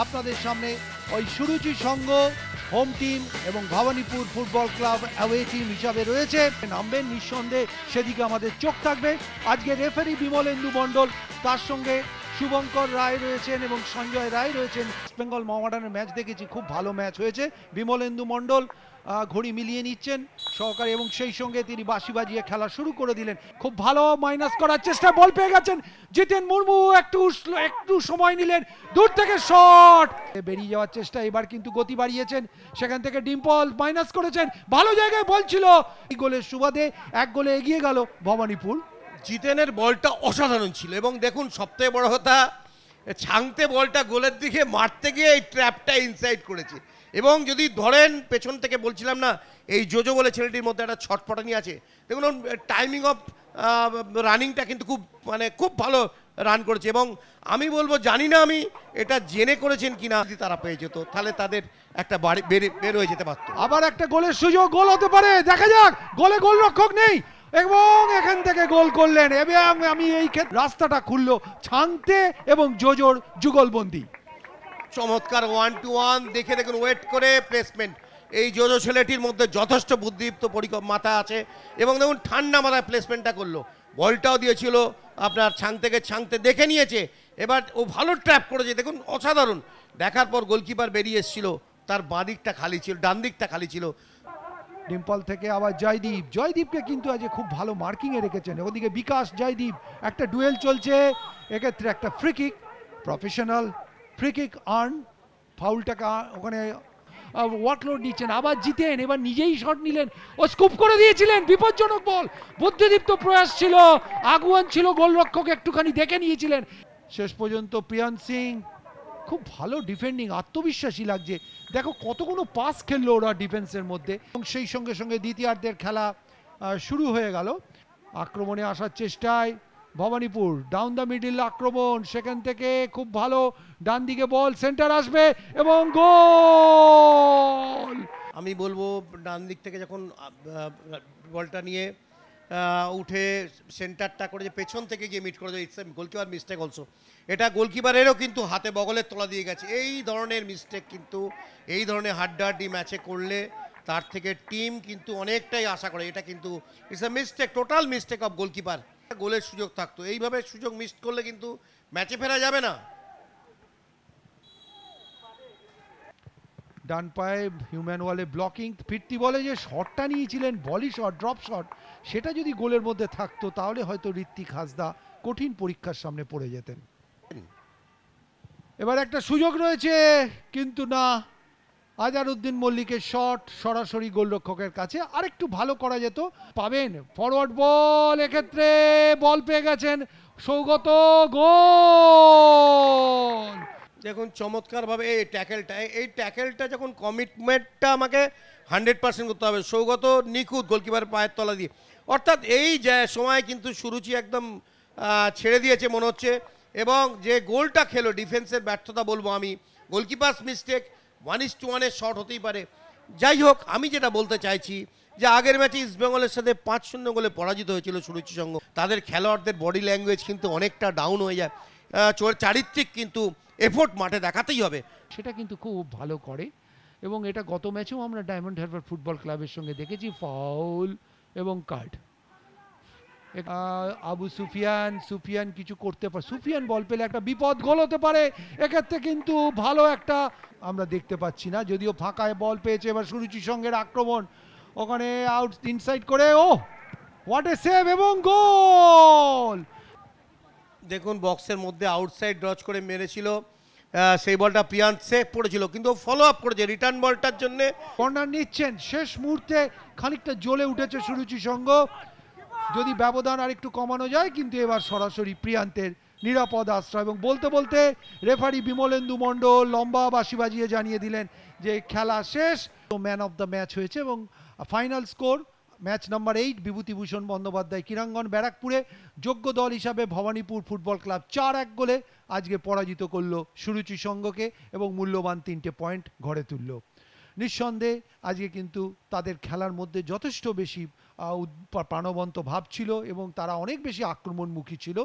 আপনাদের সামনে ওই সুরুচি সংঘ হোম টিম এবং Bhawanipore football club away team হিসাবে রয়েছে। নামবেন নিঃসন্দেহে, সেদিকে আমাদের চোখ থাকবে। আজকে রেফারি বিমলেন্দু মণ্ডল, তার সঙ্গে শুভঙ্কর রায় রয়েছেন এবং সঞ্জয় রায় রয়েছেন। ইস্ট বেঙ্গল মোহামেডানের ম্যাচ দেখেছি, খুব ভালো ম্যাচ হয়েছে। বিমলেন্দু মণ্ডল ঘড়ি মিলিয়ে নিচ্ছেন সহকারী, এবং সেই সঙ্গে তিনি বাঁশি বাজিয়ে খেলা শুরু করে দিলেন। খুব ভালো মাইনাস করার চেষ্টা, বল পেয়ে গেছেন জিতেন মুর্মু, একটু সময় নিলেন, দূর থেকে শট বেরিয়ে যাওয়ার চেষ্টা। এবার কিন্তু গতি বাড়িয়েছেন, সেখান থেকে ডিম্পল মাইনাস করেছেন, ভালো জায়গায় বল ছিল। এই গোলের সুবাদে এক গোলে এগিয়ে গেল ভবানীপুর। জিতেনের বলটা অসাধারণ ছিল, এবং দেখুন সবথেকে বড় কথা, ছাংতে বলটা গোলের দিকে মারতে গিয়ে এই ট্র্যাপটা ইনসাইড করেছে। এবং যদি ধরেন পেছন থেকে বলছিলাম না, এই জোজো বলে ছেলেটির মধ্যে একটা ছটফটানি আছে, দেখুন টাইমিং অফ রানিংটা কিন্তু খুব ভালো রান করেছে। এবং আমি বলবো, জানি না আমি এটা জেনে করেছেন কিনা, যদি তারা পেয়ে যেত তাহলে তাদের একটা বের হয়ে যেতে পারতো। আবার একটা গোলের সুযোগ, গোল হতে পারে, দেখা যাক। গোলে গোলরক্ষক নেই এবং এখান থেকে গোল করলেন, এবং আমি এই ক্ষেত্রে রাস্তাটা খুললো ছাংতে এবং জোজোর যুগলবন্দি। চমৎকার 1-1 দেখে দেখুন, ওয়েট করে প্লেসমেন্ট। এই জোজো ছেলেটির মধ্যে যথেষ্ট বুদ্ধিদীপ্ত মাথা আছে, এবং দেখুন ঠান্ডা মাথায় প্লেসমেন্টটা করলো। বলটাও দিয়েছিল আপনার ছাংতে দেখে নিয়েছে, এবার ও ভালো ট্র্যাপ করেছে, দেখুন অসাধারণ। দেখার পর গোলকিপার বেরিয়ে এসেছিল, তার বাঁ দিকটা খালি ছিল, ডান দিকটা খালি ছিল। ডিম্পল থেকে আবার জয়দীপকে কিন্তু আজ খুব ভালো মার্কিংয়ে রেখেছেন। ওদিকে বিকাশ জয়দীপ, একটা ডুয়েল চলছে, এক্ষেত্রে একটা free kick, professional free kick earn, ফাউলটাকে ওখানে ওয়ার্কলোড নিচ্ছেন। আবার জিতেন, এবার নিজেই শট নিলেন, ও স্কুপ করে দিয়েছিলেন, বিপজ্জনক বল, বুদ্ধিদীপ্ত প্রয়াস ছিল, আগুয়ান ছিল গোলরক্ষক, একটুখানি দেখে নিয়েছিলেন। শেষ পর্যন্ত প্রিয়ান সিং, খুব ভালো ডিফেন্ডিং, আত্মবিশ্বাসী লাগছে। দেখো কতগুলো পাস খেললো ওরা ডিফেন্সের মধ্যে। এবং সেই সঙ্গে সঙ্গে দ্বিতীয়ার্ধের খেলা শুরু হয়ে গেল। আক্রমণে আসার চেষ্টায় ভবানীপুর, ডাউন দ্য মিডিল আক্রমণ, সেখান থেকে খুব ভালো ডান দিকে বল, সেন্টার আসবে এবং গোল। আমি বলবো, ডান দিক থেকে যখন বলটা নিয়ে উঠে সেন্টারটা করে যে পেছন থেকে গিয়ে মিট করে দেয়, ইটস গোলকিপার মিস্টেক অলসো। এটা গোলকিপারেরও কিন্তু হাতে বগলের তলা দিয়ে গেছে। এই ধরনের মিস্টেক কিন্তু এই ধরনের হাড্ডাহাড্ডি ম্যাচে করলে তার থেকে টিম কিন্তু অনেকটাই আশা করে। এটা কিন্তু it's a mistake, total mistake of goalkeeper. গোলের সুযোগ থাকতো, এইভাবে সুযোগ মিস করলে কিন্তু ম্যাচে ফেরা যাবে না। ডান পায়ে হিউম্যান ওয়ালে ব্লকিং, ফিরতি বলে যে শটটা নিয়েছিলেন, ভলি শট, ড্রপ শট, সেটা যদি গোলের মধ্যে থাকতো তাহলে হয়তো ঋত্বিক হাসদা কঠিন পরীক্ষার সামনে পড়ে যেতেন। এবার একটা সুযোগ রয়েছে, কিন্তু না, আজহারউদ্দিন মল্লিকের শট সরাসরি গোলরক্ষকের কাছে। আরেকটু ভালো করা যেত, পাবেন ফরওয়ার্ড বল, এক্ষেত্রে বল পেয়ে গেছেন সৌগত, গোল। দেখুন চমৎকারভাবে এই ট্যাকেলটা যখন কমিটমেন্টটা আমাকে 100% করতে হবে। সৌগত নিখুঁত গোলকিপারের পায়ের তলা দিয়ে, অর্থাৎ এই সময় কিন্তু সুরুচি একদম ছেড়ে দিয়েছে মনে হচ্ছে। এবং যে গোলটা খেলো, ডিফেন্সের ব্যর্থতা বলবো আমি, গোলকিপার্স মিস্টেক, 1:1 শট হতেই পারে। যাই হোক, আমি যেটা বলতে চাইছি যে আগের ম্যাচে ইস্টবেঙ্গলের সাথে 5-0 গোলে পরাজিত হয়েছিল সুরুচি সংঘ। তাদের খেলোয়াড়দের বডি ল্যাঙ্গুয়েজ কিন্তু অনেকটা ডাউন হয়ে যায়, চারিত্রিক কিন্তু এফোর্ট মাঠে দেখাতেই হবে, সেটা কিন্তু খুব ভালো করে। এবং এটা গত ম্যাচেও আমরা ডায়মন্ড হারবার ফুটবল ক্লাবের সঙ্গে দেখেছি, ফাউল এবং কার্ড। আবু সুফিয়ান কিছু করতে পারে, সুফিয়ান বল পেলে একটা বিপদ, গোল হতে পারে। এক্ষেত্রে কিন্তু ভালো একটা আমরা দেখতে পাচ্ছি না, যদিও ফাঁকায় বল পেয়েছে। এবার সুরুচি সঙ্গের আক্রমণ, ওখানে আউট ইনসাইড করে, ও হোয়াট এ সেভ এবং গোল। দেখুন বক্সের মধ্যে আউটসাইড ডচ করে মেরেছিল, সেই বলটা প্রিয়ান সেভ পড়েছিল, কিন্তু ফলো আপ করেছে রিটার্ন বলটার জন্য। কর্নার নিচ্ছেন, শেষ মুহূর্তে খানিকটা জ্বলে উঠেছে সুরুচি সংঘ, যদি ব্যবধান আর একটু কমানো যায়। কিন্তু এবার সরাসরি প্রিয়ান্তের নিরাপদ আশ্রয়, এবং বলতে বলতে রেফারি বিমলেন্দু মণ্ডল লম্বা বাঁশি বাজিয়ে জানিয়ে দিলেন যে খেলা শেষ। ম্যান অফ দ্য ম্যাচ হয়েছে, এবং final score match number 8, Bibhutibhushan Bandyopadhyay ক্রীড়াঙ্গন ব্যারাকপুরে যোগ্য দল হিসাবে ভবানীপুর ফুটবল ক্লাব 4-1 গোলে আজকে পরাজিত করলো সুরুচি সংঘকে, এবং মূল্যবান 3টে পয়েন্ট ঘরে তুলল। নিঃসন্দেহে আজকে কিন্তু তাদের খেলার মধ্যে যথেষ্ট বেশি প্রাণবন্ত ভাব ছিল, এবং তারা অনেক বেশি আক্রমণমুখী ছিল।